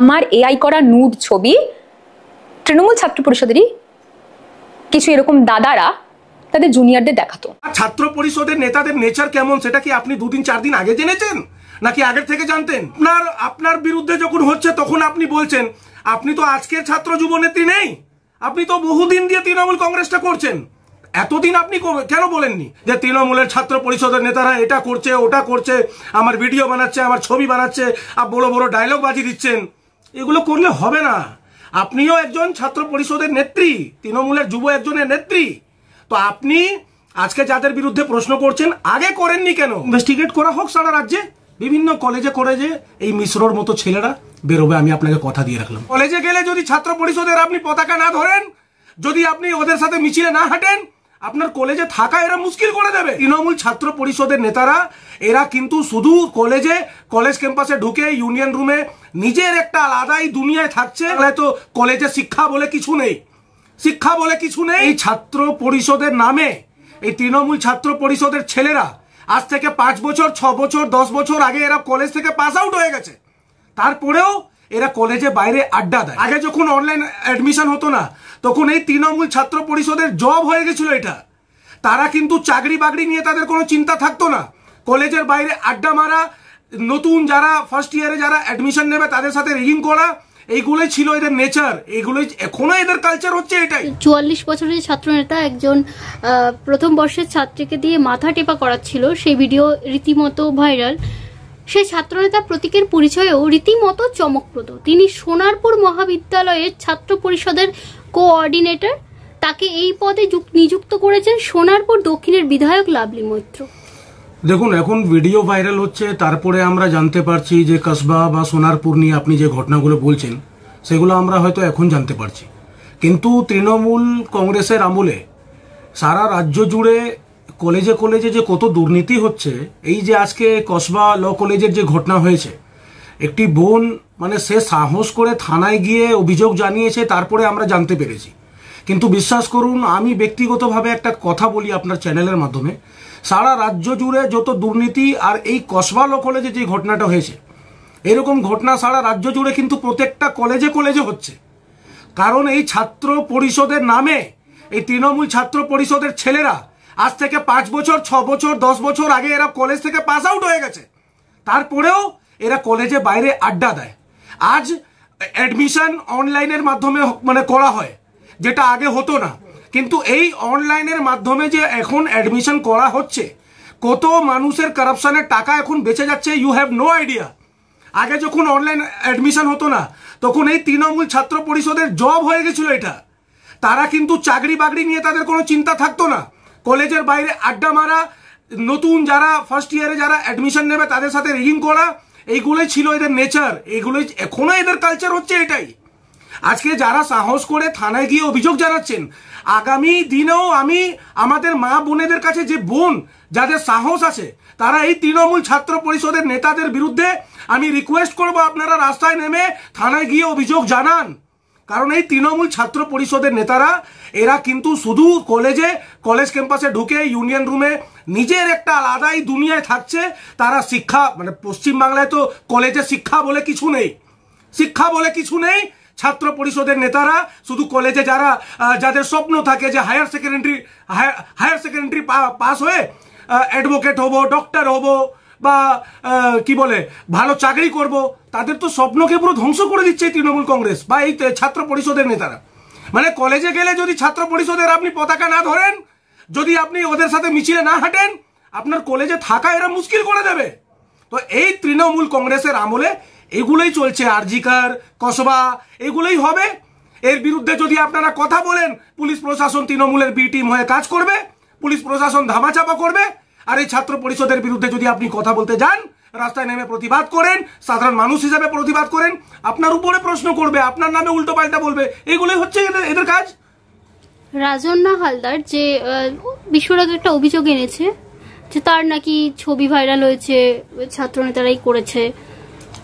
আমার এআই করা নুড ছবি তৃণমূল ছাত্র পরিষদেরই কিছু এরকম দাদারা তাদের জুনিয়রদের দেখাতো। ছাত্র পরিষদের নেতাদের নেচার কেমন সেটা কি আপনি 2-4 দিন আগে জেনেছেন নাকি আগের থেকে জানতেন? আপনার বিরুদ্ধে যখন হচ্ছে তখন আপনি বলছেন আপনি তো আজকের ছাত্র যুব নেত্রী নেই, আপনি তো বহুদিন দিয়ে তৃণমূল কংগ্রেসটা করছেন। এতদিন আপনি কেন বলেননি যে তৃণমূলের ছাত্র পরিষদের নেতারা এটা করছে ওটা করছে, আমার ভিডিও বানাচ্ছে, আমার ছবি বানাচ্ছে, আর বড় বড় ডায়লগ বাজি দিচ্ছেন? এগুলো করলে হবে না। আপনিও একজন ছাত্র পরিষদের নেত্রী, তৃণমূলের যুব একজনের নেত্রী। তো আপনি আজকে যাদের বিরুদ্ধে প্রশ্ন করছেন আগে করেননি কেন? ইনভেস্টিগেট করা হোক সারা রাজ্যে, বিভিন্ন কলেজে কলেজে এই মিশ্রর মতো ছেলেরা বেরোবে, আমি আপনাকে কথা দিয়ে রাখলাম। কলেজে গেলে যদি ছাত্র পরিষদের আপনি পতাকা না ধরেন, যদি আপনি ওদের সাথে মিছিলে না হাঁটেন, আপনার কলেজে থাকা এরা মুশকিল করে দেবে। তৃণমূল ছাত্র পরিষদের নেতারা এরা কিন্তু শুধু কলেজ ক্যাম্পাসে ঢুকে ইউনিয়ন রুমে নিজের একটা আলাদাই দুনিয়ায় থাকছে। তো কলেজে শিক্ষা বলে কিছু নেই, শিক্ষা বলে কিছু নেই। এই ছাত্র পরিষদের নামে এই তৃণমূল ছাত্র পরিষদের ছেলেরা আজ থেকে 5 বছর 6 বছর 10 বছর আগে এরা কলেজ থেকে পাস আউট হয়ে গেছে, তারপরেও এরা কলেজে বাইরে আড্ডা দেয়। আগে যখন অনলাইন অ্যাডমিশন হতো না তখন এই তৃণমূল ছাত্র পরিষদের জব হয়ে গেছিল এটা। তারা কিন্তু চাকরি বাকরি নিয়ে তাদের কোনো চিন্তা থাকতো না। কলেজের বাইরে আড্ডা মারা, নতুন যারা ফার্স্ট ইয়ারে যারা অ্যাডমিশন নেবে তাদের সাথে রিগিং করা, এইগুলোই ছিল এদের নেচার, এইগুলোই এখনো এদের কালচার হচ্ছে এটাই। 44 বছরের ছাত্র নেতা একজন প্রথম বর্ষের ছাত্রীকে দিয়ে মাথা টেপা করাচ্ছিল, সেই ভিডিও রীতিমতো ভাইরাল। সেই ছাত্রনেতা প্রতীকের পরিচয়েও রীতিমতো চমকপ্রদ। তিনি সোনারপুর মহাবিদ্যালয়ের ছাত্র পরিষদের কোঅর্ডিনেটর। তাকে এই পদে নিযুক্ত করেছেন সোনারপুর দক্ষিণের বিধায়ক লাভলি মৈত্র। দেখুন, এখন ভিডিও ভাইরাল হচ্ছে, তারপরে আমরা জানতে পারছি যে কসবা বা সোনারপুর নিয়ে আপনি যে ঘটনাগুলো বলছেন সেগুলো আমরা হয়তো এখন জানতে পারছি। কিন্তু তৃণমূল কংগ্রেসের আমলে সারা রাজ্য জুড়ে কলেজে কলেজে যে কত দুর্নীতি হচ্ছে, এই যে আজকে কসবা ল কলেজের যে ঘটনা হয়েছে, একটি বোন মানে সে সাহস করে থানায় গিয়ে অভিযোগ জানিয়েছে, তারপরে আমরা জানতে পেরেছি। কিন্তু বিশ্বাস করুন, আমি ব্যক্তিগতভাবে একটা কথা বলি আপনার চ্যানেলের মাধ্যমে, সারা রাজ্য জুড়ে যত দুর্নীতি আর এই কসবা ল কলেজে যে ঘটনাটা হয়েছে, এরকম ঘটনা সারা রাজ্য জুড়ে কিন্তু প্রত্যেকটা কলেজে কলেজে হচ্ছে। কারণ এই ছাত্র পরিষদের নামে এই তৃণমূল ছাত্র পরিষদের ছেলেরা আজ থেকে 5 বছর 6 বছর 10 বছর আগে এরা কলেজ থেকে পাস আউট হয়ে গেছে, তারপরেও এরা কলেজে বাইরে আড্ডা দেয়। আজ অ্যাডমিশন অনলাইনের মাধ্যমে মানে করা হয়, যেটা আগে হতো না। কিন্তু এই অনলাইনের মাধ্যমে যে এখন অ্যাডমিশন করা হচ্ছে, কত মানুষের কারাপশনের টাকা এখন বেঁচে যাচ্ছে, ইউ হ্যাভ নো আইডিয়া। আগে যখন অনলাইন অ্যাডমিশন হতো না তখন এই তৃণমূল ছাত্র পরিষদের জব হয়ে গেছিল এটা। তারা কিন্তু চাকরি বাকরি নিয়ে তাদের কোনো চিন্তা থাকতো না। কলেজের বাইরে আড্ডা মারা, নতুন যারা ফার্স্ট ইয়ারে যারা অ্যাডমিশন নেবে তাদের সাথে রিগিং করা, এইগুলোই ছিল এদের নেচার, এইগুলোই এখনো এদের কালচার হচ্ছে এটাই। আজকে যারা সাহস করে থানায় গিয়ে অভিযোগ জানাচ্ছেন, আগামী দিনেও আমি আমাদের মা বোনেদের কাছে যে বোন যাদের সাহস আছে, তারা এই তৃণমূল ছাত্র পরিষদের নেতাদের বিরুদ্ধে আমি রিকোয়েস্ট করব আপনারা রাস্তায় নেমে থানায় গিয়ে অভিযোগ জানান। কারণ এই তৃণমূল ছাত্র পরিষদের নেতারা এরা কিন্তু শুধু কলেজ ক্যাম্পাসে ঢুকে ইউনিয়ন রুমে নিজের একটা আলাদাই দুনিয়ায় থাকছে। তারা শিক্ষা মানে পশ্চিমবাংলায় তো কলেজে শিক্ষা বলে কিছু নেই, শিক্ষা বলে কিছু নেই। ছাত্র পরিষদের নেতারা শুধু কলেজে যাদের স্বপ্ন থাকে যে হায়ার সেকেন্ডারি পাস হয়ে অ্যাডভোকেট হব, ডক্টর হব, বা কি বলে ভালো চাকরি করব, তাদের তো স্বপ্নকে পুরো ধ্বংস করে দিচ্ছে তৃণমূল কংগ্রেস বা এই ছাত্র পরিষদের নেতারা। মানে কলেজে গেলে যদি ছাত্র পরিষদের আপনি পতাকা না ধরেন, যদি আপনি ওদের সাথে মিছিলে না হাঁটেন, আপনার কলেজে থাকা এরা মুশকিল করে দেবে। তো এই তৃণমূল কংগ্রেসের আমলে এগুলোই চলছে, আরজিকার, কসবা, এগুলোই হবে। এর বিরুদ্ধে যদি আপনারা কথা বলেন, পুলিশ প্রশাসন তৃণমূলের বি টিম হয়ে কাজ করবে, পুলিশ প্রশাসন ধামাচাপা করবে। আর এই ছাত্র পরিষদের বিরুদ্ধে যদি আপনি কথা বলতে যান, রাস্তায় নেমে প্রতিবাদ করেন, সাধারণ মানুষ হিসেবে প্রতিবাদ করেন, আপনার উপরে প্রশ্ন করবে, আপনার নামে উল্টো পাল্টা বলবে, এগুলোই হচ্ছে এদের কাজ। রাজন্না হালদার যে বিশ্বরাগ একটা অভিযোগ এনেছে যে তার নাকি ছবি ভাইরাল হয়েছে, ছাত্র নেতারাই করেছে।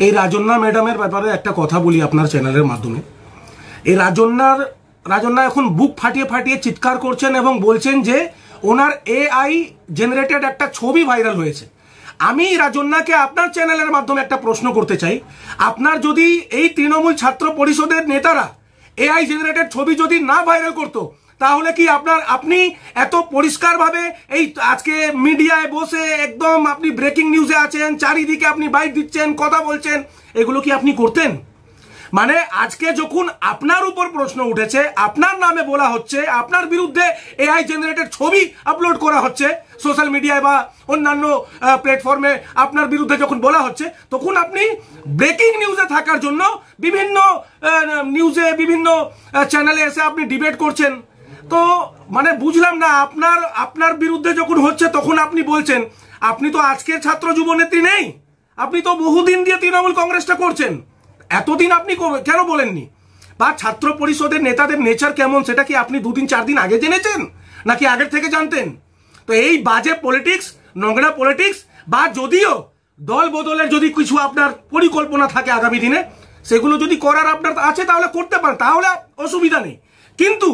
এই রাজন্না ম্যাডামের ব্যাপারে একটা কথা বলি আপনার চ্যানেলের মাধ্যমে। এই রাজন্না এখন বুক ফাটিয়ে ফাটিয়ে চিৎকার করছেন এবং বলছেন যে ওনার এআই জেনারেটেড একটা ছবি ভাইরাল হয়েছে। আমি রাজন্যাকে আপনার চ্যানেলের মাধ্যমে একটা প্রশ্ন করতে চাই, আপনার যদি এই তৃণমূল ছাত্র পরিষদের নেতারা এআই জেনারেটেড ছবি যদি না ভাইরাল করতো, তাহলে কি আপনি এত পরিষ্কারভাবে এই আজকে মিডিয়ায় বসে একদম আপনি ব্রেকিং নিউজে আছেন, চারিদিকে আপনি বাইট দিচ্ছেন, কথা বলছেন, এগুলো কি আপনি করতেন? মানে আজকে যখন আপনার উপর প্রশ্ন উঠেছে, আপনার নামে বলা হচ্ছে, আপনার বিরুদ্ধে এআই জেনারেটেড ছবি আপলোড করা হচ্ছে সোশ্যাল মিডিয়ায় বা অন্যান্য প্ল্যাটফর্মে, আপনার বিরুদ্ধে যখন বলা হচ্ছে, তখন আপনি ব্রেকিং নিউজে থাকার জন্য বিভিন্ন নিউজে বিভিন্ন চ্যানেলে এসে আপনি ডিবেট করছেন। তো মানে বুঝলাম না, আপনার বিরুদ্ধে যখন হচ্ছে তখন আপনি বলছেন আপনি তো আজকের ছাত্র যুব নেত্রী নেই, আপনি তো বহুদিন দিয়ে তৃণমূল কংগ্রেসটা করছেন, এতদিন আপনি কেন বলেননি? বা ছাত্র পরিষদের নেতাদের নেচার কেমন সেটা কি আপনি 2 দিন 4 দিন আগে জেনেছেন নাকি আগের থেকে জানতেন? তো এই বাজে পলিটিক্স, নোংরা পলিটিক্স, বা যদিও দল বদলের যদি কিছু আপনার পরিকল্পনা থাকে আগামী দিনে, সেগুলো যদি করার আপনার আছে তাহলে করতে পারেন, তাহলে অসুবিধা নেই। কিন্তু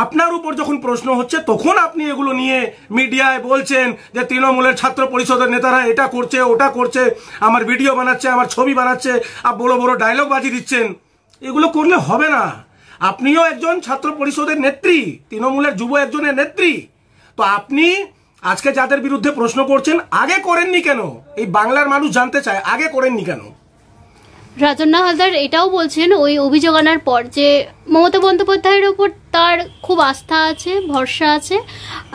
আপনার উপর যখন প্রশ্ন হচ্ছে তখন আপনি এগুলো নিয়ে মিডিয়ায় বলছেন যে তৃণমূলের ছাত্র পরিষদের নেতারা এটা করছে, ওটা করছে, আমার ভিডিও বানাচ্ছে, আমার ছবি বানাচ্ছে, আর বড় বড় ডায়লগ বাজি দিচ্ছেন। এগুলো করলে হবে না। আপনিও একজন ছাত্র পরিষদের নেত্রী, তৃণমূলের যুব একজনের নেত্রী। তো আপনি আজকে যাদের বিরুদ্ধে প্রশ্ন করছেন আগে করেননি কেন? এই বাংলার মানুষ জানতে চায় আগে করেননি কেন? রাজন্যা হালদার এটাও বলছেন ওই অভিযোগ আনার পর যে মমতা বন্দ্যোপাধ্যায়ের ওপর তার খুব আস্থা আছে, ভরসা আছে,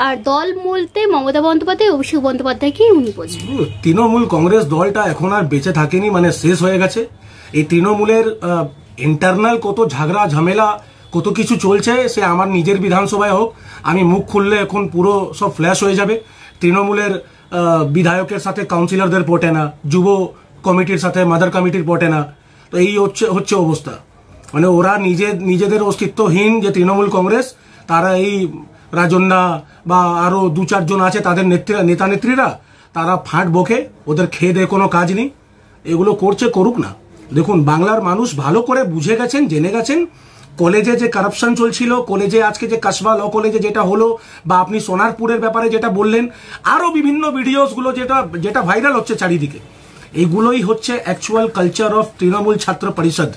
আর দল বলতে মমতা বন্দ্যোপাধ্যায়, অভিষেক বন্দ্যোপাধ্যায়কেই উনি বোঝেন। তৃণমূল কংগ্রেস দলটা এখন আর বেঁচে থাকেনি, মানে শেষ হয়ে গেছে। এই তৃণমূলের ইন্টারনাল কত ঝগড়া ঝামেলা, কত কিছু চলছে, সে আমার নিজের বিধানসভায় হোক, আমি মুখ খুললে এখন পুরো সব ফ্ল্যাশ হয়ে যাবে। তৃণমূলের বিধায়কের সাথে কাউন্সিলরদের পটে না, যুব কমিটির সাথে মাদার কমিটির পটে না। তো এই হচ্ছে অবস্থা। মানে ওরা নিজেদের অস্তিত্বহীন যে তৃণমূল কংগ্রেস, তারা এই রাজন্যা বা আরো 2-4 জন আছে তাদের নেতা নেত্রীরা, তারা ফাঁট বকে, ওদের খেয়ে দেয়ে কোনো কাজ নেই, এগুলো করছে, করুক না। দেখুন বাংলার মানুষ ভালো করে বুঝে গেছেন, জেনে গেছেন কলেজে যে কারাপশন চলছিল, কলেজে আজকে যে কাসবা ল কলেজে যেটা হলো, বা আপনি সোনারপুরের ব্যাপারে যেটা বললেন, আরো বিভিন্ন ভিডিওসগুলো যেটা ভাইরাল হচ্ছে চারিদিকে, এগুলোই হচ্ছে অ্যাকচুয়াল কালচার অফ তৃণমূল ছাত্র পরিষদ।